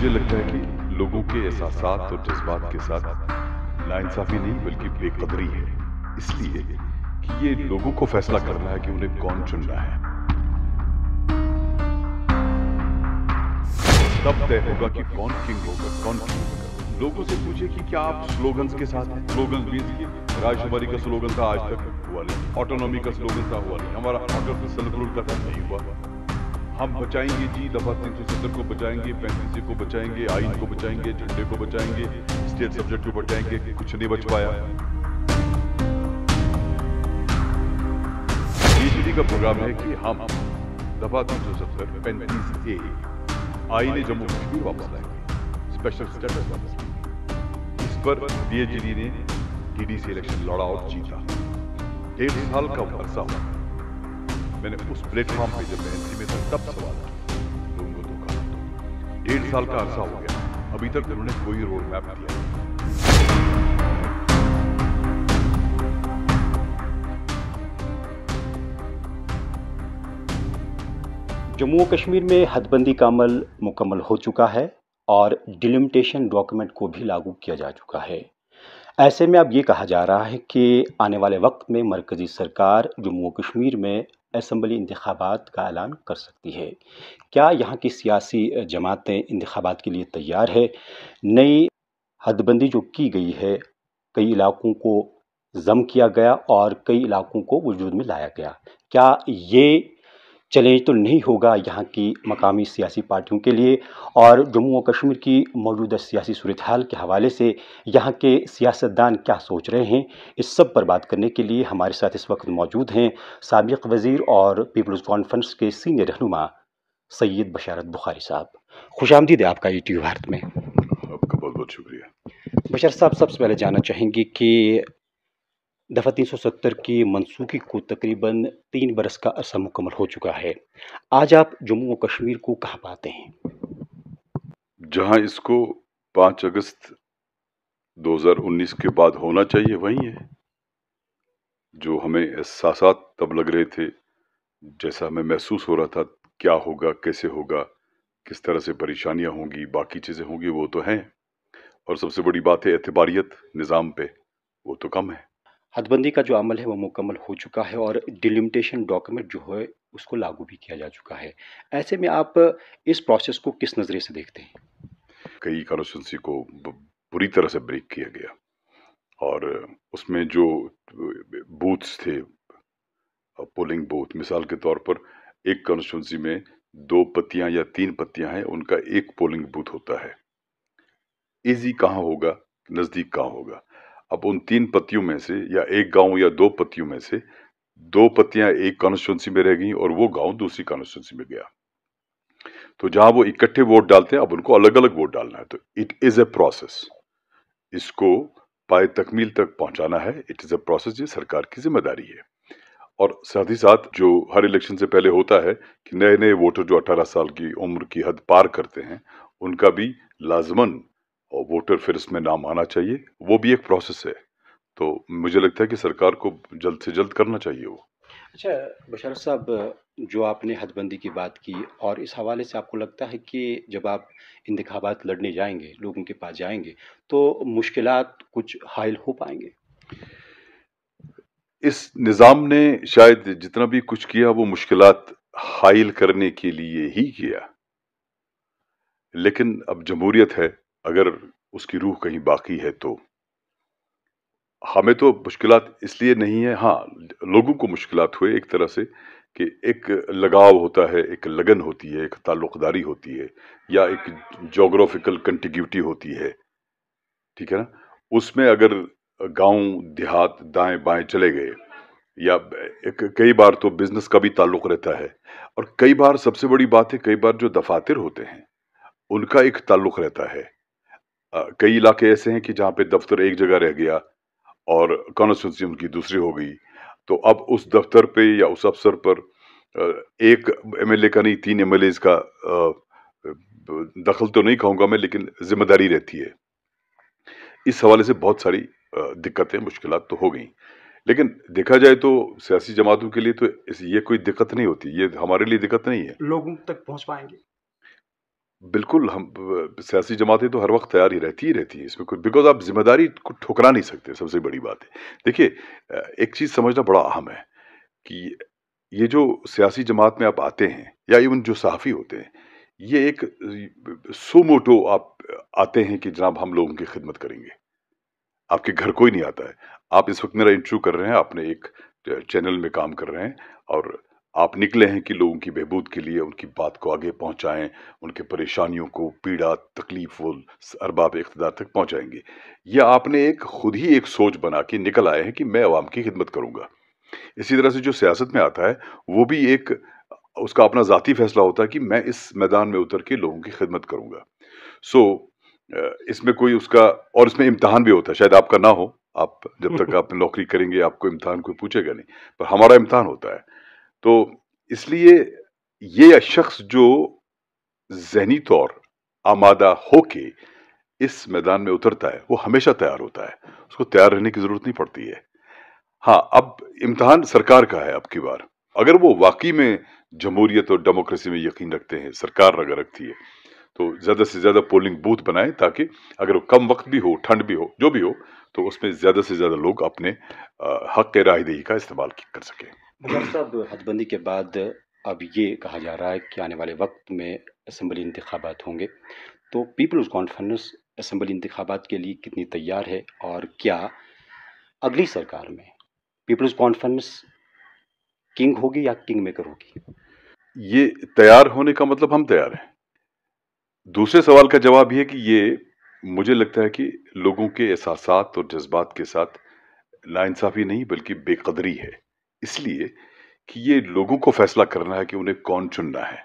मुझे लगता है कि लोगों के एहसासात और जज्बात के साथ नाइंसाफी नहीं बल्कि बेकदरी है, इसलिए कि ये लोगों को फैसला करना है कि उन्हें कौन चुनना है। तब तय होगा कि कौन किंग होगा, कौन किंग होगा। लोगों से पूछिए कि क्या आप स्लोगन्स के साथ हैं। स्लोगन्स मीन्स कि राजकुमारी का स्लोगन था, आज तक हुआ नहीं। ऑटोनॉमी का स्लोगन था, हुआ नहीं। हमारा ऑर्डर सेल्फ रूल का था, नहीं हुआ। हम बचाएंगे जी, दफा 370 को बचाएंगे, 35 को बचाएंगे, आइन को बचाएंगे, झंडे को बचाएंगे, स्टेट सब्जेक्ट को बचाएंगे, कुछ नहीं बच पाया। बीजेपी का प्रोग्राम है कि हम दफा 370, 35A, आईने जम्मू कश्मीर वापस लाएंगे, स्पेशल स्टेटस वापस लाएंगे। इस पर बीजेडी ने डीडीसी इलेक्शन लड़ा और जीता। 1.5 साल का अरसा हुआ। मैंने उस प्लेटफॉर्म पे जब मैं एनसी में था तब सवाल था, लोगों को धोखा मत दो। 1.5 साल का अरसा हो गया, अभी तक उन्होंने कोई रोड मैप दिया। जम्मू और कश्मीर में हदबंदी का अमल मुकम्मल हो चुका है और डिलिमिटेशन डॉक्यूमेंट को भी लागू किया जा चुका है। ऐसे में अब ये कहा जा रहा है कि आने वाले वक्त में मरकज़ी सरकार जम्मू और कश्मीर में असम्बली इंतखाबात का ऐलान कर सकती है। क्या यहाँ की सियासी जमातें इंतखाबात के लिए तैयार है? नई हदबंदी जो की गई है, कई इलाकों को ज़म किया गया और कई इलाकों को वजूद में लाया गया। क्या ये चैलेंज तो नहीं होगा यहाँ की मकामी सियासी पार्टियों के लिए? और जम्मू और कश्मीर की मौजूदा सियासी सूरत हाल के हवाले से यहाँ के सियासतदान क्या सोच रहे हैं, इस सब पर बात करने के लिए हमारे साथ इस वक्त मौजूद हैं साबिक़ वज़ीर और पीपल्स कॉन्फ्रेंस के सीनियर रहनुमा सैयद बशारत बुखारी साहब। खुशामदीद है आपका ईटीवी भारत में। आपका बहुत बहुत शुक्रिया। बशारत साहब, सबसे पहले जानना चाहेंगे कि दफ़ा 370 की मनसूखी को तकरीबन 3 बरस का अरसा मुकम्मल हो चुका है। आज आप जम्मू और कश्मीर को कहाँ पाते हैं? जहां इसको 5 अगस्त 2019 के बाद होना चाहिए वहीं है। जो हमें एहसासात तब लग रहे थे, जैसा हमें महसूस हो रहा था, क्या होगा, कैसे होगा, किस तरह से परेशानियां होंगी, बाकी चीजें होंगी, वो तो हैं। और सबसे बड़ी बात है एतबारियत निज़ाम पे, वो तो कम है। हदबंदी का जो अमल है वो मुकम्मल हो चुका है और डिलिमिटेशन डॉक्यूमेंट जो है उसको लागू भी किया जा चुका है। ऐसे में आप इस प्रोसेस को किस नज़रिए से देखते हैं? कई कॉन्स्टिट्यूंसी को बुरी तरह से ब्रेक किया गया और उसमें जो बूथ्स थे, पोलिंग बूथ, मिसाल के तौर पर एक कॉन्स्टिट्यूंसी में 2 पत्तियां या 3 पत्तियां हैं, उनका एक पोलिंग बूथ होता है। इजी कहाँ होगा, नजदीक कहाँ होगा? अब उन 3 पत्तियों में से या एक गांव या 2 पत्तियों में से 2 पत्तियां एक कॉन्स्टिट्यूंसी में रह गई और वो गांव दूसरी कॉन्स्टिट्यूंसी में गया। तो जहां वो इकट्ठे वोट डालते हैं, अब उनको अलग अलग वोट डालना है। तो इट इज ए प्रोसेस, इसको पाए तकमील तक पहुंचाना है। इट इज ए प्रोसेस, ये सरकार की जिम्मेदारी है। और साथ ही साथ जो हर इलेक्शन से पहले होता है कि नए नए वोटर जो 18 साल की उम्र की हद पार करते हैं, उनका भी लाजमन और वोटर फिर इसमें नाम आना चाहिए। वो भी एक प्रोसेस है। तो मुझे लगता है कि सरकार को जल्द से जल्द करना चाहिए वो। अच्छा बशारत साहब, जो आपने हदबंदी की बात की और इस हवाले से आपको लगता है कि जब आप इंतखाबात लड़ने जाएंगे, लोगों के पास जाएंगे, तो मुश्किलात कुछ हायल हो पाएंगे? इस निज़ाम ने शायद जितना भी कुछ किया वो मुश्किलात हाइल करने के लिए ही किया। लेकिन अब जमहूरियत है, अगर उसकी रूह कहीं बाकी है तो हमें तो मुश्किलात इसलिए नहीं है। हाँ, लोगों को मुश्किलात हुए एक तरह से कि एक लगाव होता है, एक लगन होती है, एक ताल्लुकदारी होती है, या एक जोग्राफिकल कंटिग्यूटी होती है, ठीक है ना? उसमें अगर गांव देहात दाएं बाएं चले गए, या कई बार तो बिजनेस का भी ताल्लुक रहता है, और कई बार सबसे बड़ी बात है, कई बार जो दफातर होते हैं उनका एक ताल्लुक रहता है। कई इलाके ऐसे हैं कि जहाँ पे दफ्तर एक जगह रह गया और कॉन्स्टिट्यूंसी उनकी दूसरी हो गई, तो अब उस दफ्तर पे या उस अफसर पर एक एमएलए का नहीं 3 एमएलए का दखल तो नहीं कहूंगा मैं, लेकिन जिम्मेदारी रहती है। इस हवाले से बहुत सारी दिक्कतें मुश्किलात तो हो गई। लेकिन देखा जाए तो सियासी जमातों के लिए तो ये कोई दिक्कत नहीं होती, ये हमारे लिए दिक्कत नहीं है। लोगों तक पहुंच पाएंगे? बिल्कुल, हम सियासी जमातें तो हर वक्त तैयार ही रहती हैं इसमें कोई, बिकॉज आप जिम्मेदारी को ठुकरा नहीं सकते, सबसे बड़ी बात है। देखिए, एक चीज समझना बड़ा अहम है कि ये जो सियासी जमात में आप आते हैं या इवन जो सहाफ़ी होते हैं, ये एक सो मोटो आप आते हैं कि जनाब हम लोगों की खिदमत करेंगे। आपके घर कोई नहीं आता है। आप इस वक्त मेरा इंटरव्यू कर रहे हैं, आपने एक चैनल में काम कर रहे हैं और आप निकले हैं कि लोगों की बहबूद के लिए उनकी बात को आगे पहुंचाएं, उनके परेशानियों को, पीड़ा तकलीफ वो अरबाब इख्तिदार तक पहुंचाएंगे। या आपने एक खुद ही एक सोच बना के निकल आए हैं कि मैं अवाम की खिदमत करूंगा। इसी तरह से जो सियासत में आता है, वो भी एक उसका अपना ज़ाती फैसला होता है कि मैं इस मैदान में उतर के लोगों की खिदमत करूँगा। सो इसमें कोई उसका, और इसमें इम्तिहान भी होता है, शायद आपका ना हो, आप जब तक आप नौकरी करेंगे आपको इम्तिहान कोई पूछेगा नहीं, पर हमारा इम्तिहान होता है। तो इसलिए ये शख्स जो ज़हनी तौर आमादा होके इस मैदान में उतरता है, वो हमेशा तैयार होता है, उसको तैयार रहने की ज़रूरत नहीं पड़ती है। हाँ, अब इम्तिहान सरकार का है अब की बार। अगर वो वाक़ई में जमहूरियत और डेमोक्रेसी में यकीन रखते हैं, सरकार अगर रखती है, तो ज़्यादा से ज़्यादा पोलिंग बूथ बनाएँ ताकि अगर कम वक़्त भी हो, ठंड भी हो, जो भी हो, तो उसमें ज़्यादा से ज़्यादा लोग अपने हक़ रायदही का इस्तेमाल कर सकें। डॉक्टर साहब, हदबंदी के बाद अब ये कहा जा रहा है कि आने वाले वक्त में असम्बली इंतखाबात होंगे, तो पीपल्स कॉन्फ्रेंस असम्बली इंतखाबात के लिए कितनी तैयार है, और क्या अगली सरकार में पीपल्स कॉन्फ्रेंस किंग होगी या किंग मेकर होगी? ये तैयार होने का मतलब हम तैयार हैं। दूसरे सवाल का जवाब ये है कि ये मुझे लगता है कि लोगों के एहसासात और जज़्बात के साथ नाइंसाफ़ी नहीं बल्कि बेक़दरी है। इसलिए कि ये लोगों को फ़ैसला करना है कि उन्हें कौन चुनना है।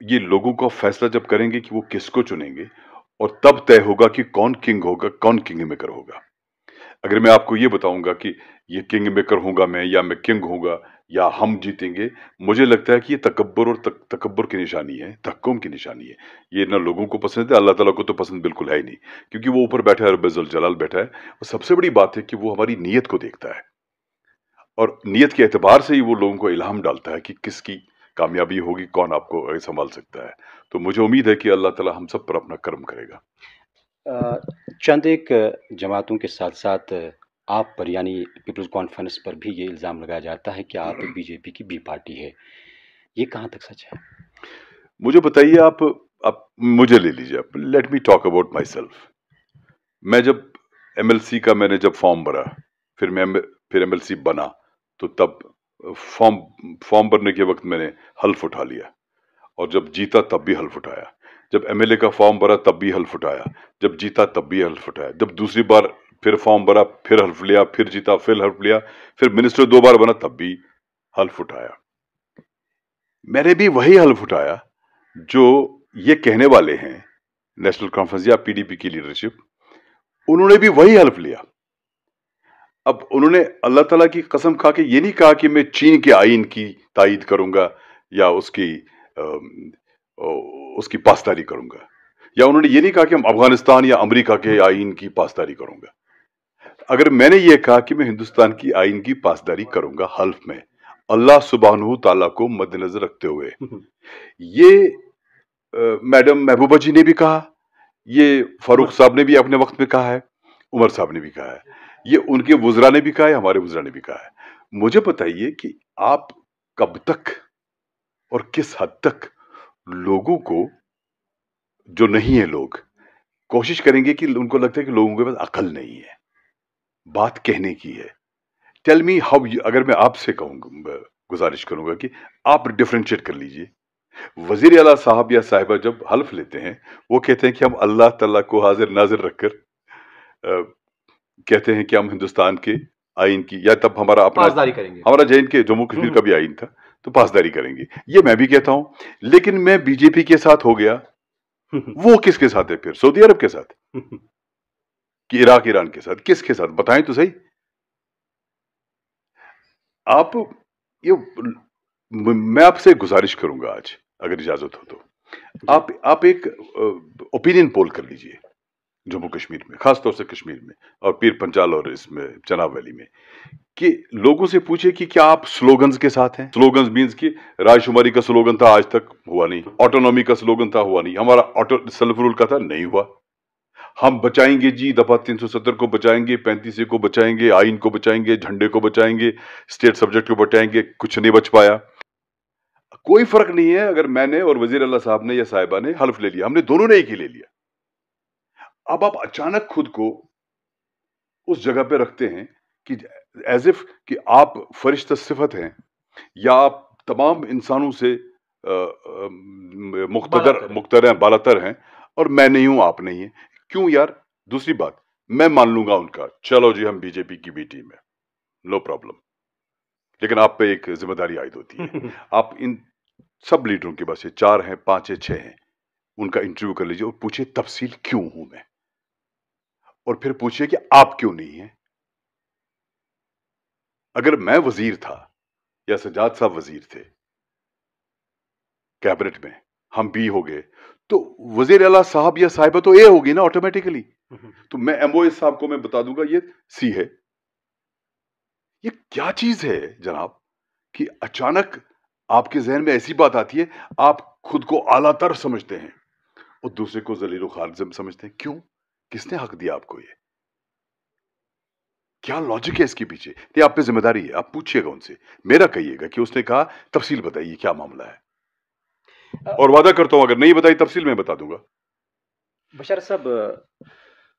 ये लोगों का फ़ैसला जब करेंगे कि वो किसको चुनेंगे, और तब तय होगा कि कौन किंग होगा, कौन किंग मेकर होगा। अगर मैं आपको ये बताऊँगा कि ये किंग मेकर हूँगा मैं या मैं किंग हूँगा या हम जीतेंगे, मुझे लगता है कि ये तकब्बुर और तकब्बुर की निशानी है, तहक्कुम की निशानी है। ये ना लोगों को पसंद है, अल्लाह ताला को तो पसंद बिल्कुल है ही नहीं, क्योंकि वो ऊपर बैठा है, रब्बे ज़ुल जलाल बैठा है। और सबसे बड़ी बात है कि वो हमारी नीयत को देखता है, और नीयत के एतबार से ही वो लोगों को इल्हाम डालता है कि किसकी कामयाबी होगी, कौन आपको संभाल सकता है। तो मुझे उम्मीद है कि अल्लाह ताला हम सब पर अपना करम करेगा। चंद एक जमातों के साथ साथ आप पर, यानी पीपल्स कॉन्फ्रेंस पर भी ये इल्ज़ाम लगाया जाता है कि आप बीजेपी की बी पार्टी है। ये कहाँ तक सच है? मुझे बताइए, आप मुझे ले लीजिए, आप let me talk about my self. मैं जब एमएलसी का मैंने जब फॉर्म भरा, फिर एमएलसी बना, तो तब फॉर्म फॉर्म भरने के वक्त मैंने हल्फ उठा लिया, और जब जीता तब भी हल्फ उठाया। जब एमएलए का फॉर्म भरा तब भी हल्फ उठाया, जब जीता तब भी हल्फ उठाया, जब दूसरी बार फिर फॉर्म भरा, फिर हल्फ लिया, फिर जीता, फिर हल्फ लिया, फिर मिनिस्टर 2 बार बना तब भी हल्फ उठाया। मैंने भी वही हल्फ उठाया जो ये कहने वाले हैं, नेशनल कॉन्फ्रेंस या पीडीपी की लीडरशिप, उन्होंने भी वही हल्फ लिया। अब उन्होंने अल्लाह ताला की कसम खा के ये नहीं कहा कि मैं चीन के आईन की तायीद करूंगा या उसकी पासदारी करूंगा, या उन्होंने ये नहीं कहा कि हम अफगानिस्तान या अमेरिका के आईन की पासदारी करूंगा। अगर मैंने ये कहा कि मैं हिंदुस्तान की आईन की पासदारी करूंगा हल्फ में, अल्लाह सुब्हानहू ताला को मद्देनजर रखते हुए, ये मैडम महबूबा जी ने भी कहा, ये फारूक साहब ने भी अपने वक्त में कहा है, उमर साहब ने भी कहा है, ये उनके वुज़रा ने भी कहा है, हमारे वुज़रा ने भी कहा है। मुझे बताइए कि आप कब तक और किस हद तक लोगों को, जो नहीं है लोग, कोशिश करेंगे कि उनको लगता है कि लोगों के पास अकल नहीं है, बात कहने की है। टेल मी हाउ, अगर मैं आपसे कहूँगा, गुजारिश करूंगा कि आप डिफरेंशिएट कर लीजिए। वजीर आला साहब या साहिबा जब हल्फ लेते हैं, वो कहते हैं कि हम अल्लाह ताला को हाजिर नाजिर रखकर कहते हैं कि हम हिंदुस्तान के आइन की, या तब हमारा अपना पासदारी करेंगे। हमारा जैन के जम्मू कश्मीर का भी आइन था, तो पासदारी करेंगे, ये मैं भी कहता हूं। लेकिन मैं बीजेपी के साथ हो गया, वो किसके साथ है फिर? सऊदी अरब के साथ कि इराक ईरान के साथ? किसके साथ बताएं तो सही। आप ये, मैं आपसे गुजारिश करूंगा आज, अगर इजाजत हो तो, आप एक ओपिनियन पोल कर लीजिए। जम्मू कश्मीर में, खास तौर से कश्मीर में और पीर पंजाल और इसमें चनाब वैली में, कि लोगों से पूछे कि क्या आप स्लोगन्स के साथ हैं। स्लोगन्स मीन्स कि रायशुमारी का स्लोगन था, आज तक हुआ नहीं। ऑटोनॉमी का स्लोगन था, हुआ नहीं। हमारा ऑटो सेल्फ रूल का था, नहीं हुआ। हम बचाएंगे जी, दफा 370 को बचाएंगे, 35 को बचाएंगे, आइन को बचाएंगे, झंडे को बचाएंगे, स्टेट सब्जेक्ट को बचाएंगे, कुछ नहीं बच पाया। कोई फर्क नहीं है अगर मैंने और वजीर अल्लाह साहब ने या साहिबा ने हल्फ ले लिया, हमने दोनों ने एक ही ले लिया। अब आप अचानक खुद को उस जगह पे रखते हैं कि एज इफ कि आप फरिश्ता सिफत हैं या आप तमाम इंसानों से मुख्तर हैं, बालातर हैं, और मैं नहीं हूं, आप नहीं हैं। क्यों यार? दूसरी बात, मैं मान लूंगा उनका, चलो जी हम बीजेपी की बी टीम है, नो प्रॉब्लम, लेकिन आप पे एक जिम्मेदारी आयद होती है। आप इन सब लीडरों के पास 4 हैं, 5 है, 6 हैं, उनका इंटरव्यू कर लीजिए और पूछिए तफसील क्यों हूं मैं, और फिर पूछिए कि आप क्यों नहीं हैं। अगर मैं वजीर था या सजाद साहब वजीर थे कैबिनेट में, हम बी हो गए, तो वजीर आला साहब या साहिबा तो ए होगी ना ऑटोमेटिकली। तो मैं एमओए साहब को मैं बता दूंगा ये सी है। ये क्या चीज है जनाब कि अचानक आपके जहन में ऐसी बात आती है, आप खुद को आलातर समझते हैं और दूसरे को जलील खालिद समझते हैं। क्यों? किसने हक दिया आपको? ये क्या लॉजिक है इसके पीछे? ये आप पे जिम्मेदारी है, आप पूछिएगा उनसे, मेरा कहिएगा कि उसने कहा तफसील बताइए क्या मामला है, और वादा करता हूं अगर नहीं बताई तफसील मैं बता दूंगा। बशर साहब,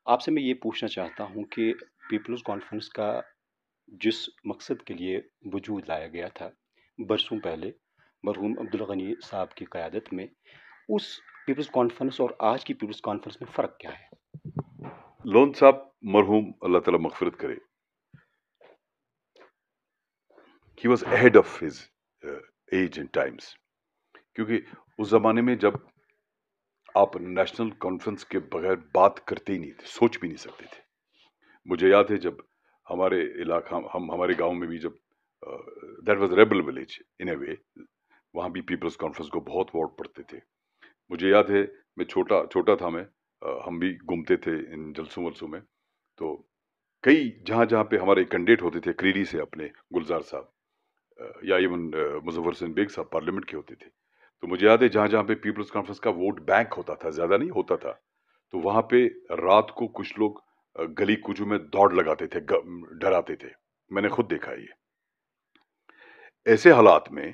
आपसे मैं ये पूछना चाहता हूँ कि पीपल्स कॉन्फ्रेंस का जिस मकसद के लिए वजूद लाया गया था बरसों पहले मरहूम अब्दुल गनी साहब की क़यादत में, उस पीपल्स कॉन्फ्रेंस और आज की पीपल्स कॉन्फ्रेंस में फ़र्क क्या है? लोन साहब मरहूम, अल्लाह ताला मगफिरत करे, he was ahead of his age and times. क्योंकि उस जमाने में जब आप नेशनल कॉन्फ्रेंस के बगैर बात करते ही नहीं थे, सोच भी नहीं सकते थे। मुझे याद है जब हमारे इलाका, हम हमारे गांव में भी जब that was rebel village in a way, वहाँ भी पीपल्स कॉन्फ्रेंस को बहुत वोट पड़ते थे। मुझे याद है, मैं छोटा छोटा था, मैं हम भी घूमते थे इन जलसों वलसों में। तो कई जहाँ जहाँ पे हमारे कैंडिडेट होते थे क्रीरी से, अपने गुलजार साहब या इवन मुजफ्फर हुसैन बेग साहब पार्लियामेंट के होते थे, तो मुझे याद है जहाँ जहाँ पे पीपल्स कॉन्फ्रेंस का वोट बैंक होता था, ज़्यादा नहीं होता था, तो वहाँ पे रात को कुछ लोग गली कूचों में दौड़ लगाते थे, डराते थे। मैंने खुद देखा है ये। ऐसे हालात में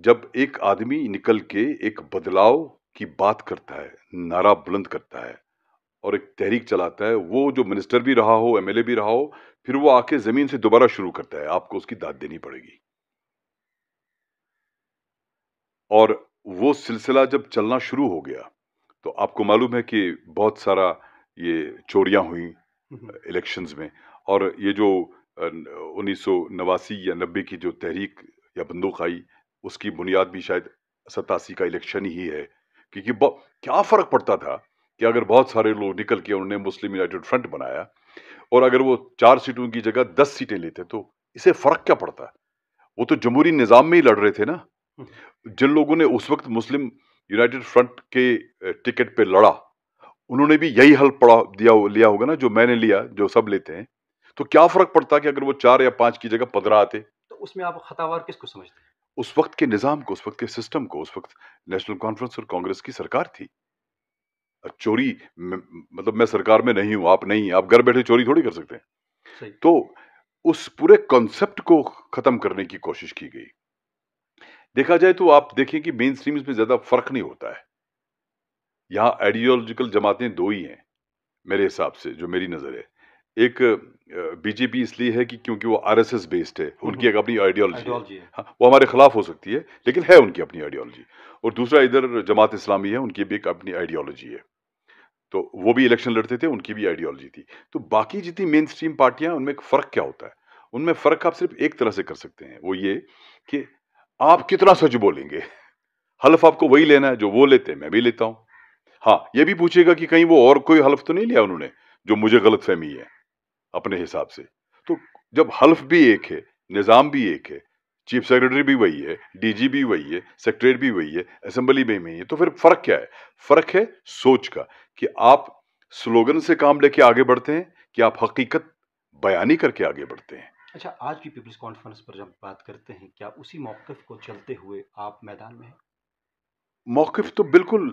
जब एक आदमी निकल के एक बदलाव की बात करता है, नारा बुलंद करता है और एक तहरीक चलाता है, वो जो मिनिस्टर भी रहा हो, एमएलए भी रहा हो, फिर वो आके जमीन से दोबारा शुरू करता है, आपको उसकी दाद देनी पड़ेगी। और वो सिलसिला जब चलना शुरू हो गया, तो आपको मालूम है कि बहुत सारा ये चोरियां हुई इलेक्शंस में, और ये जो 1989 या 90 की जो तहरीक या बंदूक आई, उसकी बुनियाद भी शायद 87 का इलेक्शन ही है। क्योंकि क्या फर्क पड़ता था कि अगर बहुत सारे लोग निकल के उन्होंने मुस्लिम यूनाइटेड फ्रंट बनाया, और अगर वो 4 सीटों की जगह 10 सीटें लेते, तो इसे फर्क क्या पड़ता? वो तो जमहूरी निजाम में ही लड़ रहे थे ना। जिन लोगों ने उस वक्त मुस्लिम यूनाइटेड फ्रंट के टिकट पे लड़ा, उन्होंने भी यही हल लिया होगा ना जो मैंने लिया, जो सब लेते हैं। तो क्या फर्क पड़ता कि अगर वो 4 या 5 की जगह 15 आते? तो उसमें आप खतावार किसको समझते हैं? उस वक्त के निजाम को, उस वक्त के सिस्टम को। उस वक्त नेशनल कॉन्फ्रेंस और कांग्रेस की सरकार थी। चोरी मतलब मैं सरकार में नहीं हूं, आप नहीं, आप घर बैठे चोरी थोड़ी कर सकते हैं। सही। तो उस पूरे कॉन्सेप्ट को खत्म करने की कोशिश की गई। देखा जाए तो आप देखें कि मेन स्ट्रीम में ज्यादा फर्क नहीं होता है। यहाँ आइडियोलॉजिकल जमातें 2 ही हैं मेरे हिसाब से, जो मेरी नजर है। एक बीजेपी इसलिए है कि क्योंकि वो आरएसएस बेस्ड है, उनकी एक अपनी आइडियोलॉजी है। हाँ, वो हमारे खिलाफ हो सकती है, लेकिन है उनकी अपनी आइडियोलॉजी। और दूसरा इधर जमात इस्लामी है, उनकी भी एक अपनी आइडियोलॉजी है। तो वो भी इलेक्शन लड़ते थे, उनकी भी आइडियोलॉजी थी। तो बाकी जितनी मेन स्ट्रीम पार्टियां, उनमें एक फर्क क्या होता है? उनमें फर्क आप सिर्फ एक तरह से कर सकते हैं, वो ये कि आप कितना सच बोलेंगे। हल्फ आपको वही लेना है जो वो लेते हैं, मैं भी लेता हूं। हाँ, ये भी पूछिएगा कि कहीं वो और कोई हल्फ तो नहीं लिया उन्होंने जो मुझे गलतफहमी है अपने हिसाब से। तो जब हल्फ भी एक है, निजाम भी एक है, चीफ सेक्रेटरी भी वही है, डीजी भी वही है, सेक्रेटरी भी वही है, असेंबली में वही है, तो फिर फर्क क्या है? फर्क है सोच का, कि आप स्लोगन से काम लेके आगे बढ़ते हैं कि आप हकीकत बयानी करके आगे बढ़ते हैं? अच्छा, आज की पीपल्स कॉन्फ्रेंस पर जब बात करते हैं, क्या उसी मौक़िफ़ को चलते हुए आप मैदान में हैं? मौक़िफ़ तो बिल्कुल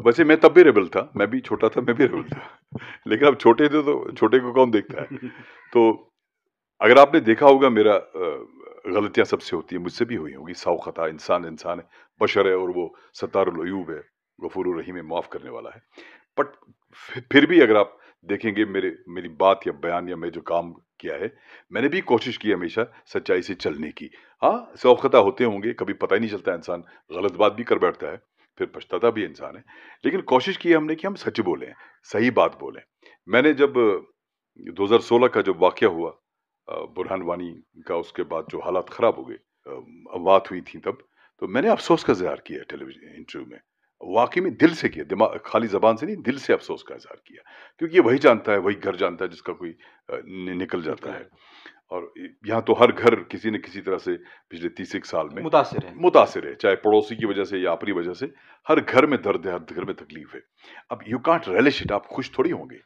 वैसे मैं तब भी रेबेल था, मैं भी छोटा था, मैं भी रेबेल था। लेकिन अब छोटे थे तो छोटे को कौन देखता है? तो अगर आपने देखा होगा मेरा गलतियाँ सबसे होती हैं, मुझसे भी हुई होंगी, सौ ख़ता, इंसान इंसान है, बशर है और वो सत्तारुल अयूब है, गफूरुर रहीम है, माफ़ करने वाला है। बट फिर भी अगर आप देखेंगे मेरी बात या बयान या मैं जो काम किया है, मैंने भी कोशिश की हमेशा सच्चाई से चलने की। हाँ, सौ ख़ता होते होंगे, कभी पता ही नहीं चलता, इंसान गलत बात भी कर बैठता है, फिर पछताता भी इंसान है। लेकिन कोशिश की हमने कि हम सच बोलें, सही बात बोलें। मैंने जब 2016 का जब वाक़या हुआ बुरहान वानी का, उसके बाद जो हालात ख़राब हो गए, बात हुई थी तब, तो मैंने अफ़सोस का इज़हार किया टेलीविज़न इंटरव्यू में। वाक़ई में दिल से किया, दिमाग खाली ज़बान से नहीं, दिल से अफ़सोस का इज़हार किया। क्योंकि ये वही जानता है, वही घर जानता है जिसका कोई निकल जाता है। और यहाँ तो हर घर किसी न किसी तरह से पिछले 30 एक साल में मुतासिर है। मुतासिर है, चाहे पड़ोसी की वजह से या अपनी वजह से। हर घर में दर्द है, हर घर में तकलीफ़ है। अब यू कांट रिलिश इट, आप खुश थोड़ी होंगे।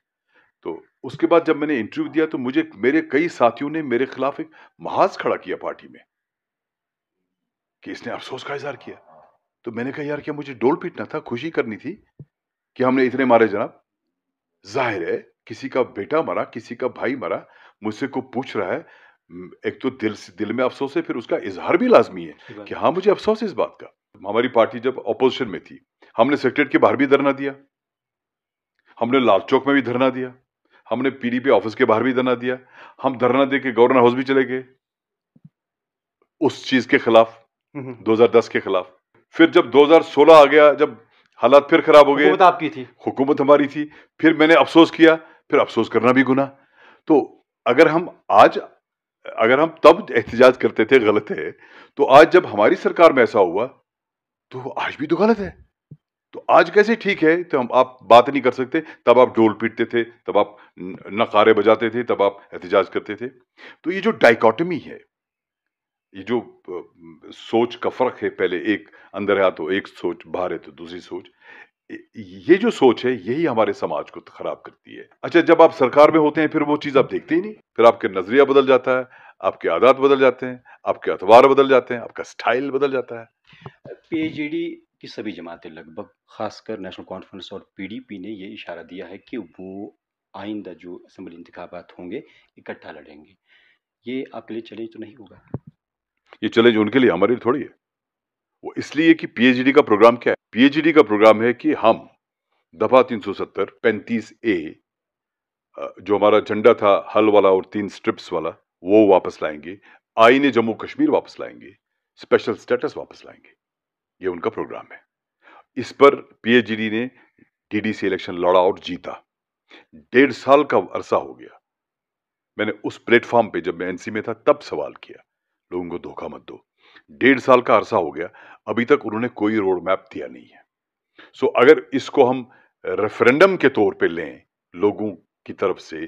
तो उसके बाद जब मैंने इंटरव्यू दिया तो मुझे मेरे कई साथियों ने मेरे खिलाफ एक महाज खड़ा किया पार्टी में कि इसने अफ़सोस का इज़हार किया। तो मैंने कहा यार क्या मुझे डोल पीटना था, खुशी करनी थी कि हमने इतने मारे जनाब? ज़ाहिर है किसी का बेटा मरा, किसी का भाई मरा, मुझसे कोई पूछ रहा है, एक तो दिल में अफ़सोस है, फिर उसका इज़हार भी लाज़मी है सही बात कि है। हाँ, मुझे अफ़सोस है इस बात का। हमारी पार्टी जब ऑपोज़िशन में थी, हमने सेक्रेटेरिएट के बाहर भी धरना दिया, हमने लाल चौक में भी धरना दिया, हमने पीडीपी ऑफ़िस के बाहर भी धरना दिया, हम धरना देके गवर्नर हाउस भी चले गए, उस चीज़ के खिलाफ, हुँ, हुँ। 2010 के खिलाफ। फिर जब 2016 आ गया, जब हालात फिर खराब हो गए, हुकूमत आपकी थी। हुकूमत हमारी थी, फिर मैंने अफ़सोस किया, फिर अफ़सोस करना भी गुनाह। तो अगर हम आज अगर हम तब एहतिजाज करते थे गलत है, तो आज जब हमारी सरकार में ऐसा हुआ, तो आज भी तो गलत है। तो आज कैसे ठीक है? तो हम आप बात नहीं कर सकते, तब आप ढोल पीटते थे, तब आप नगाड़े बजाते थे, तब आप एहतिजाज करते थे। तो ये जो डाइकोटोमी है, ये जो सोच का फ़र्क है, पहले एक अंदर है तो एक सोच, बाहर है तो दूसरी सोच। ये जो सोच है, यही हमारे समाज को खराब करती है। अच्छा, जब आप सरकार में होते हैं, फिर वो चीज़ आप देखते ही नहीं। फिर आपके नज़रिया बदल जाता है, आपके आदात बदल जाते हैं, आपके अतवार बदल जाते हैं, आपका स्टाइल बदल जाता है। पीएचडी की सभी जमातें लगभग, खासकर नेशनल कॉन्फ्रेंस और पीडीपी ने ये इशारा दिया है कि वो आइंदा जो असेंबली इंतखाबात होंगे, इकट्ठा लड़ेंगे। ये आपके लिए चैलेंज तो नहीं होगा? ये चैलेंज उनके लिए, हमारे लिए थोड़ी है। वो इसलिए कि पीएचडी का प्रोग्राम क्या है? पीएचडी का प्रोग्राम है कि हम दफ़ा 370, 35 ए जो हमारा झंडा था हल वाला और 3 स्ट्रिप्स वाला, वो वापस लाएँगे। आईन जम्मू कश्मीर वापस लाएँगे। स्पेशल स्टेटस वापस लाएँगे। ये उनका प्रोग्राम है। इस पर पीएचडी ने डीडीसी इलेक्शन लड़ा और जीता। 1.5 साल का अरसा हो गया। मैंने उस प्लेटफ़ॉर्म पे जब मैं एनसी में था तब सवाल किया, लोगों को धोखा मत दो। 1.5 साल का अरसा हो गया, अभी तक उन्होंने कोई रोड मैप दिया नहीं है। सो अगर इसको हम रेफरेंडम के तौर पे लें, लोगों की तरफ से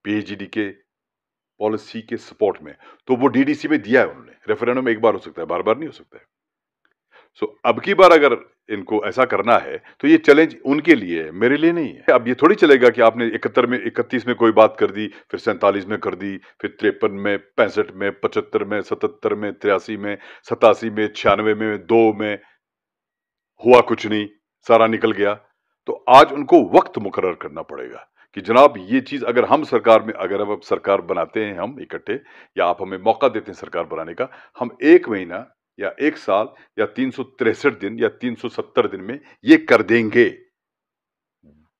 पीएचडी के पॉलिसी के सपोर्ट में, तो वो डीडीसी में दिया है उन्होंने। रेफरेंडम एक बार हो सकता है, बार-बार नहीं हो सकता है। सो अब की बार अगर इनको ऐसा करना है, तो ये चैलेंज उनके लिए है, मेरे लिए नहीं है। अब ये थोड़ी चलेगा कि आपने 71 में 31 में कोई बात कर दी, फिर 47 में कर दी, फिर 53 में, 65 में, 75 में, 77 में, 83 में, 87 में, 96 में, 2 में, हुआ कुछ नहीं, सारा निकल गया। तो आज उनको वक़्त मुकर्रर करना पड़ेगा कि जनाब ये चीज़ अगर हम सरकार में, अगर अब सरकार बनाते हैं हम इकट्ठे, या आप हमें मौका देते हैं सरकार बनाने का, हम 1 महीना या 1 साल या 363 दिन या 370 दिन में ये कर देंगे।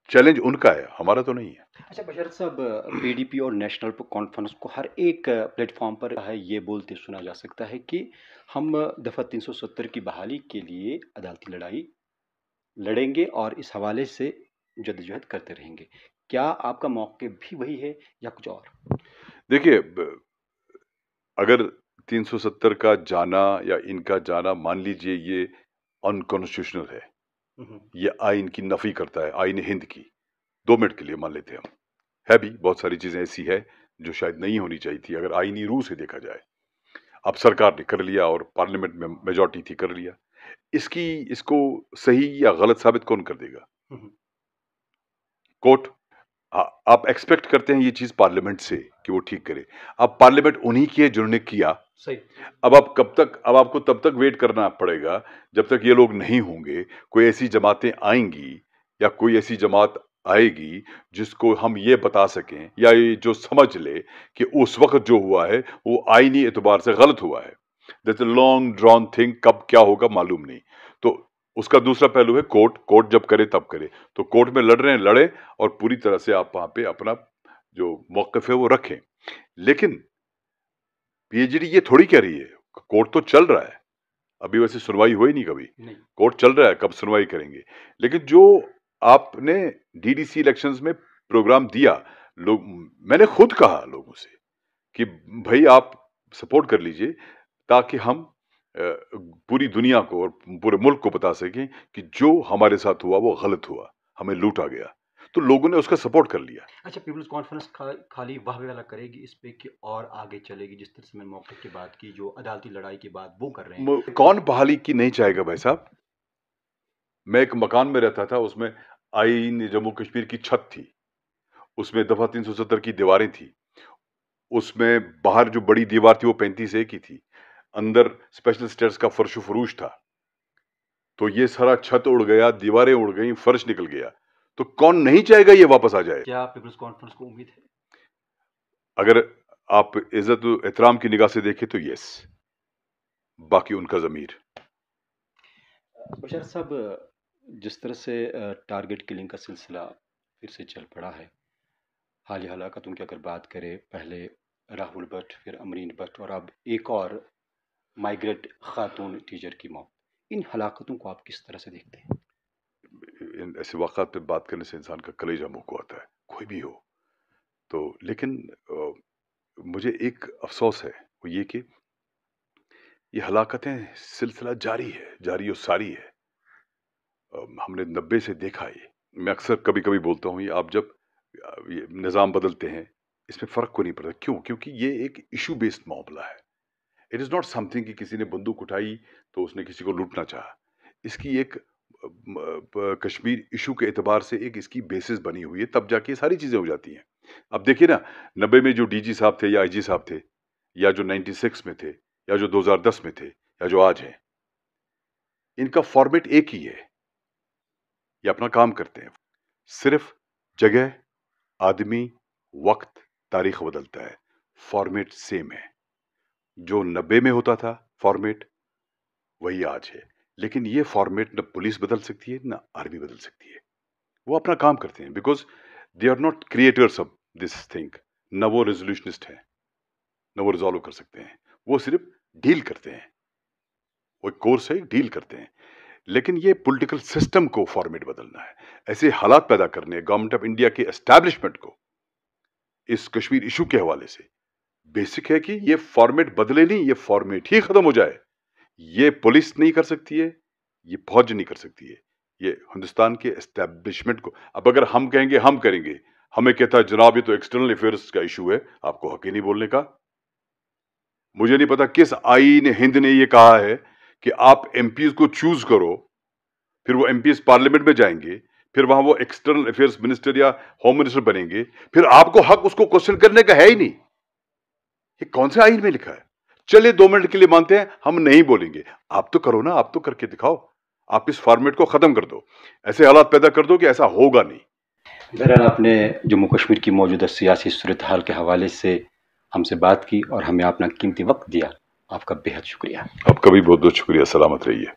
चैलेंज उनका है, हमारा तो नहीं है। अच्छा बशरत साहब, पीडीपी और नेशनल कॉन्फ्रेंस को हर एक प्लेटफॉर्म पर है ये बोलते सुना जा सकता है कि हम दफ़ा 370 की बहाली के लिए अदालती लड़ाई लड़ेंगे और इस हवाले से जद्दोजहद करते रहेंगे। क्या आपका मौक़िफ़ भी वही है या कुछ और? देखिए, अगर 370 का जाना या इनका जाना, मान लीजिए ये अनकॉन्स्टिट्यूशनल है, हुँ, हुँ। ये आइन की नफ़ी करता है, आइन हिंद की, 2 मिनट के लिए मान लेते हैं हम। है भी, बहुत सारी चीज़ें ऐसी है जो शायद नहीं होनी चाहिए थी अगर आईनी रूह से देखा जाए। अब सरकार ने कर लिया और पार्लियामेंट में मेजॉरिटी थी, कर लिया। इसको सही या गलत साबित कौन कर देगा? हुँ, हुँ। कोर्ट, आप एक्सपेक्ट करते हैं ये चीज पार्लियामेंट से कि वो ठीक करे। अब पार्लियामेंट उन्हीं की है जिन्होंने किया। सही। अब आपको तब तक वेट करना पड़ेगा जब तक ये लोग नहीं होंगे। कोई ऐसी जमातें आएंगी या कोई ऐसी जमात आएगी जिसको हम ये बता सकें या ये जो समझ ले कि उस वक्त जो हुआ है वो आईनी एतबार से गलत हुआ है। That's a long drawn thing, कब क्या होगा मालूम नहीं। तो उसका दूसरा पहलू है कोर्ट जब करे तब करे। तो कोर्ट में लड़ रहे हैं, लड़े, और पूरी तरह से आप वहां पे अपना जो मौकफ है वो रखें। लेकिन पीएचडी ये थोड़ी कह रही है, कोर्ट तो चल रहा है, अभी वैसे सुनवाई हुई नहीं कभी, कोर्ट चल रहा है, कब सुनवाई करेंगे। लेकिन जो आपने डीडीसी इलेक्शंस में प्रोग्राम दिया, लोग, मैंने खुद कहा लोगों से कि भाई आप सपोर्ट कर लीजिए ताकि हम पूरी दुनिया को और पूरे मुल्क को बता सकें कि जो हमारे साथ हुआ वो गलत हुआ, हमें लूटा गया। तो लोगों ने उसका सपोर्ट कर लिया। अच्छा, पीपल्स कॉन्फ्रेंस खाली वाह वाला करेगी इस पे कि और आगे चलेगी, जिस तरह से मैं मौके की बात की, जो अदालती लड़ाई की बात वो कर रहे हैं? कौन बहाली की नहीं चाहेगा भाई साहब। मैं एक मकान में रहता था, उसमें आईन जम्मू कश्मीर की छत थी, उसमें दफा 370 की दीवारें थी, उसमें बाहर जो बड़ी दीवार थी वो 35A की थी, अंदर स्पेशल स्टेयर्स का फर्श फरूश था। तो ये सारा छत उड़ गया, दीवारें उड़ गई, फर्श निकल गया, तो कौन नहीं चाहेगा ये वापस आ जाए। क्या पीपल्स कॉन्फ्रेंस को उम्मीद है? अगर आप इज्जत एहतराम की निगाह से देखें तो यस, बाकी उनका जमीर। बशर साहब, जिस तरह से टारगेट किलिंग का सिलसिला फिर से चल पड़ा है, हाल ही हलाकतों की अगर बात करें, पहले राहुल भट्ट, फिर अमरीन भट्ट, और अब एक और माइग्रेट खातून टीचर की मौत, इन हलाकतों को आप किस तरह से देखते हैं? इन ऐसे वाक़ात पे बात करने से इंसान का कलेजा मुँह को आता है, कोई भी हो। तो लेकिन मुझे एक अफसोस है, वो ये कि ये हलाकतें सिलसिला जारी है, जारी और सारी है। हमने 90 से देखा ये। मैं अक्सर कभी-कभी बोलता हूँ, ये आप जब ये निज़ाम बदलते हैं, इसमें फ़र्क कोई नहीं पड़ता। क्यों? क्योंकि ये एक इश्यू बेस्ड मामला है। इट इज़ नॉट समथिंग कि किसी ने बंदूक उठाई तो उसने किसी को लूटना चाहा। इसकी एक कश्मीर इशू के एतबार से एक इसकी बेसिस बनी हुई है, तब जाके ये सारी चीज़ें हो जाती हैं। अब देखिए ना, 90 में जो डीजी साहब थे या आईजी साहब थे, या जो 96 में थे, या जो 2010 में थे, या जो आज हैं, इनका फॉर्मेट एक ही है। ये अपना काम करते हैं, सिर्फ जगह, आदमी, वक्त, तारीख बदलता है, फॉर्मेट सेम है। जो 90 में होता था फॉर्मेट, वही आज है। लेकिन ये फॉर्मेट न पुलिस बदल सकती है, न आर्मी बदल सकती है। वो अपना काम करते हैं, because they are not creators of this thing. न वो रेजोल्यूशनिस्ट हैं, न वो रिजॉल्व कर सकते हैं, वो सिर्फ डील करते हैं। वो एक कोर्स है, डील करते हैं। लेकिन ये पॉलिटिकल सिस्टम को फॉर्मेट बदलना है, ऐसे हालात पैदा करने गवर्नमेंट ऑफ इंडिया के एस्टैब्लिशमेंट को इस कश्मीर इशू के हवाले से बेसिक है कि ये फॉर्मेट बदले नहीं, ये फॉर्मेट ही खत्म हो जाए। ये पुलिस नहीं कर सकती है, ये फौज नहीं कर सकती है, ये हिंदुस्तान के एस्टैब्लिशमेंट को। अब अगर हम कहेंगे हम करेंगे, हमें कहता है जनाब ये तो एक्सटर्नल अफेयर्स का इशू है, आपको हक ही नहीं बोलने का। मुझे नहीं पता किस आईन हिंद ने ये कहा है कि आप एमपीज को चूज करो, फिर वो एमपीज पार्लियामेंट में जाएंगे, फिर वहां वो एक्सटर्नल अफेयर्स मिनिस्टर या होम मिनिस्टर बनेंगे, फिर आपको हक उसको क्वेश्चन करने का है ही नहीं। ये कौन से आईन में लिखा है? चलिए 2 मिनट के लिए मानते हैं, हम नहीं बोलेंगे। आप तो करो ना, आप तो करके दिखाओ, आप इस फॉर्मेट को खत्म कर दो, ऐसे हालात पैदा कर दो कि ऐसा होगा नहीं। बहरहाल, आपने जम्मू कश्मीर की मौजूदा सियासी सूरत हाल के हवाले से हमसे बात की और हमें अपना कीमती वक्त दिया, आपका बेहद शुक्रिया। आपका भी बहुत बहुत शुक्रिया। सलामत रहिए।